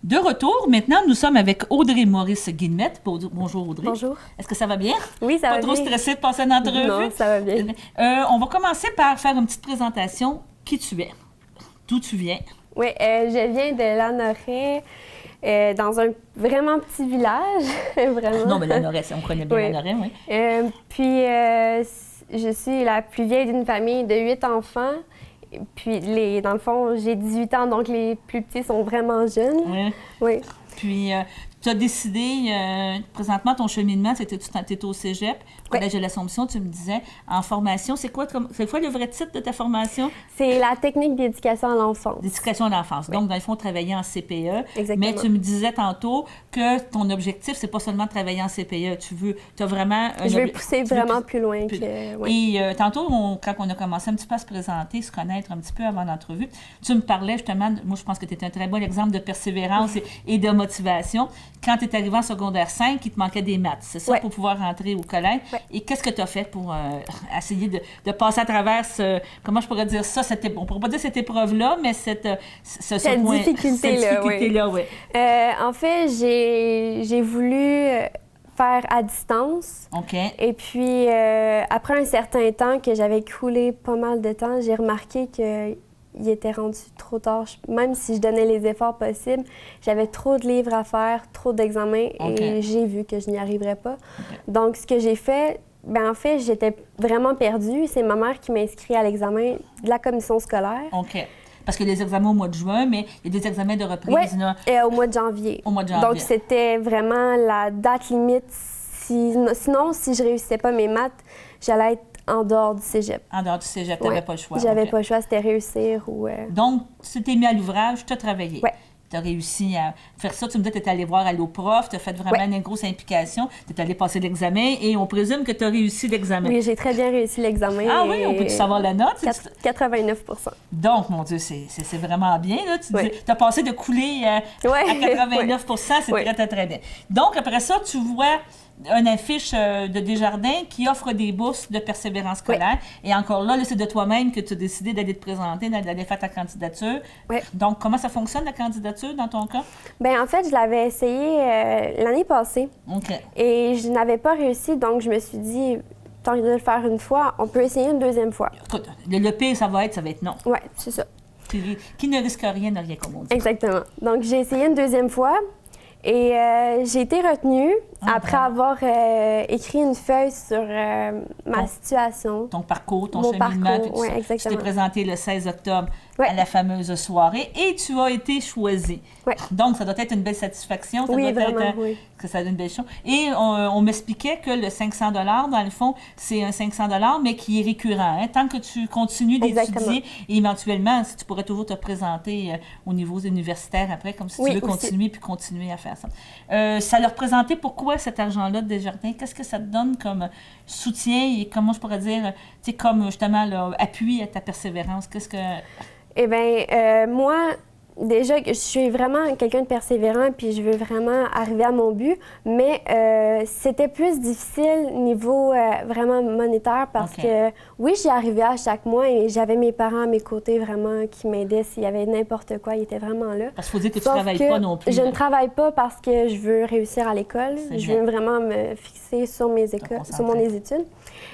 De retour, maintenant, nous sommes avec Audrey Maurice-Guillemette. Bonjour Audrey. Bonjour. Est-ce que ça va bien? Oui, ça va bien. Pas trop stressée de passer une entrevue? Non, ça va bien. On va commencer par faire une petite présentation. Qui tu es? D'où tu viens? Oui, je viens de Lanoraie, dans un vraiment petit village, vraiment. Non, mais Lanoraie, on connaît bien Oui. Lanoraie, oui. Puis, je suis la plus vieille d'une famille de 8 enfants. Puis, dans le fond, j'ai 18 ans, donc les plus petits sont vraiment jeunes. Oui. Oui. Puis, tu as décidé, présentement, ton cheminement, tu étais au cégep, au Collège de l'Assomption, tu me disais, en formation. C'est quoi le vrai titre de ta formation? C'est la technique d'éducation à l'enfance. D'éducation à l'enfance. Oui. Donc, dans le fond, travailler en CPE. Exactement. Mais tu me disais tantôt que ton objectif, c'est pas seulement de travailler en CPE. Tu as vraiment... Je veux pousser vraiment plus loin que... Oui. Et tantôt, quand on a commencé un petit peu à se présenter, se connaître un petit peu avant l'entrevue, tu me parlais justement, moi je pense que tu es un très bon exemple de persévérance et de motivation. Quand tu es arrivé en secondaire 5, il te manquait des maths, c'est ça, pour pouvoir rentrer au collège. Oui. Et qu'est-ce que tu as fait pour essayer de passer à travers comment je pourrais dire ça, on ne pourrait pas dire cette épreuve-là, mais cette difficulté-là, oui. En fait, j'ai voulu faire à distance. OK. Et puis, après un certain temps que j'avais coulé pas mal de temps, j'ai remarqué qu'il était rendu trop tard. Même si je donnais les efforts possibles, j'avais trop de livres à faire, trop d'examens, et j'ai vu que je n'y arriverais pas. Donc, ce que j'ai fait, en fait, j'étais vraiment perdue. C'est ma mère qui m'a inscrit à l'examen de la commission scolaire. OK. Parce que les examens au mois de juin, mais il y a des examens de reprise. Oui, au mois de janvier. Au mois de janvier. Donc, c'était vraiment la date limite. Sinon, si je réussissais pas mes maths, j'allais être en dehors du cégep. En dehors du cégep, tu n'avais pas le choix. J'avais pas le choix, c'était réussir ou... Donc, tu t'es mis à l'ouvrage, tu as travaillé. Oui. Tu as réussi à faire ça. Tu me dis que tu es allé voir Alloprof, tu as fait vraiment une grosse implication. Tu es allé passer l'examen et on présume que tu as réussi l'examen. Oui, j'ai très bien réussi l'examen. Ah oui, on peut savoir la note? 89 Donc, mon Dieu, c'est vraiment bien. Tu as passé de couler à 89 c'est très, très, très bien. Donc, après ça, tu vois une affiche de Desjardins qui offre des bourses de persévérance scolaire. Et encore là, c'est de toi-même que tu as décidé d'aller te présenter, d'aller faire ta candidature. Oui. Donc, comment ça fonctionne, la candidature, dans ton cas? Bien, en fait, je l'avais essayé l'année passée. OK. Et je n'avais pas réussi, donc je me suis dit, tant que de le faire une fois, on peut essayer une deuxième fois. Écoute, le pire, ça va être non. Oui, c'est ça. Qui ne risque rien n'a rien, comme on dit. Exactement. Donc, j'ai essayé une deuxième fois. Et j'ai été retenue après avoir écrit une feuille sur ma situation. Ton parcours, ton Mon cheminement. parcours, oui, exactement. Tu t'es présenté le 16 octobre à la fameuse soirée et tu as été choisie. Ouais. Donc, ça doit être une belle satisfaction. Ça oui, doit vraiment, être, oui. que ça donne une belle chose. Et on m'expliquait que le 500 dans le fond, c'est un 500 mais qui est récurrent. Hein? Tant que tu continues d'étudier, et éventuellement, si tu pourrais toujours te présenter au niveau universitaire après, comme si tu veux continuer puis continuer à faire ça. Ça leur représentait pourquoi cet argent-là de Desjardins? Qu'est-ce que ça te donne comme soutien et comment je pourrais dire, tu sais, comme justement là, appui à ta persévérance? Qu'est-ce que... Eh bien, moi, déjà, je suis vraiment quelqu'un de persévérant puis je veux vraiment arriver à mon but, mais c'était plus difficile niveau vraiment monétaire parce que, oui, j'y arrivais à chaque mois et j'avais mes parents à mes côtés vraiment qui m'aidaient s'il y avait n'importe quoi, ils étaient vraiment là. Parce qu'il faut dire que tu ne travailles pas non plus. Je ne travaille pas parce que je veux réussir à l'école. Je veux vraiment me fixer sur mon études.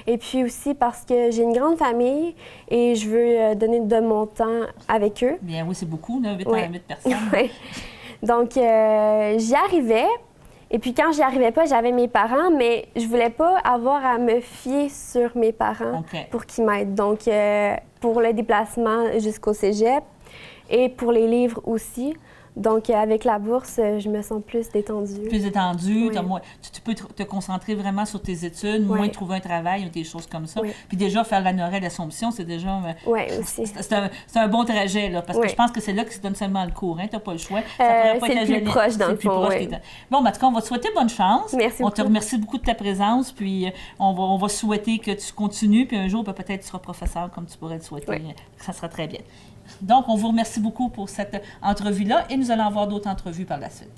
Et puis aussi parce que j'ai une grande famille et je veux donner de mon temps avec eux. Bien oui, c'est beaucoup, là, 8 personnes. Oui. Donc, j'y arrivais. Et puis quand j'y arrivais pas, j'avais mes parents, mais je voulais pas avoir à me fier sur mes parents pour qu'ils m'aident. Donc, pour le déplacement jusqu'au cégep et pour les livres aussi. Donc, avec la bourse, je me sens plus détendue. Plus détendue, tu peux te concentrer vraiment sur tes études, moins trouver un travail ou des choses comme ça. Puis déjà, faire Lanoraie l'Assomption, c'est déjà... Oui, aussi. C'est un bon trajet, là, parce que je pense que c'est là que se donne seulement le cours, hein, tu n'as pas le choix. C'est le plus proche, dans le fond, Bon, en tout cas, on va te souhaiter bonne chance. Merci beaucoup. On te remercie beaucoup de ta présence, puis on va souhaiter que tu continues, puis un jour, peut-être tu seras professeur, comme tu pourrais le souhaiter. Ça sera très bien. Donc, on vous remercie beaucoup pour cette entrevue-là et nous allons avoir d'autres entrevues par la suite.